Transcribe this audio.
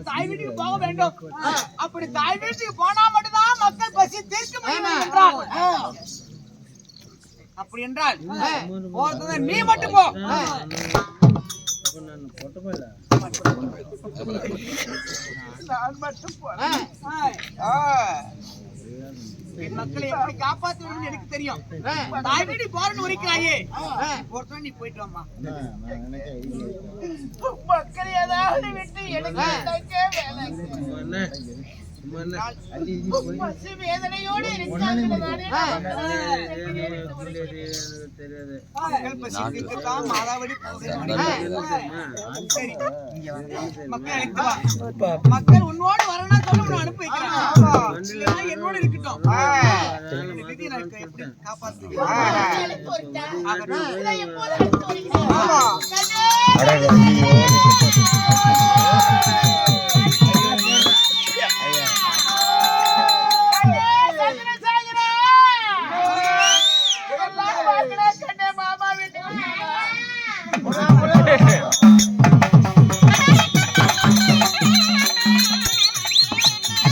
தாய் வீட்டுக்கு போக வேண்டும். அப்படி தாய் வீட்டுக்கு போனா மட்டும்தான் மக்கள் பசி தீர்க்க முடியும். அப்படி என்றால் நீ மட்டும் போ. மக்களை எப்படி காப்பாற்ற எனக்கு தெரியும். தாய் வீடு போறன்னு உரைக்கிறாயே, ஒருத்தன் நீ போயிட்டு வாமா. மக்களை ஏதாவது விட்டு எனக்கு வேதனையோடு மக்கள் உன்னோடு வரணும் சொல்ல அனுப்பி வைக்கிறேன். என்னோட இருக்கட்டும். மாமா வீட்டுக்கு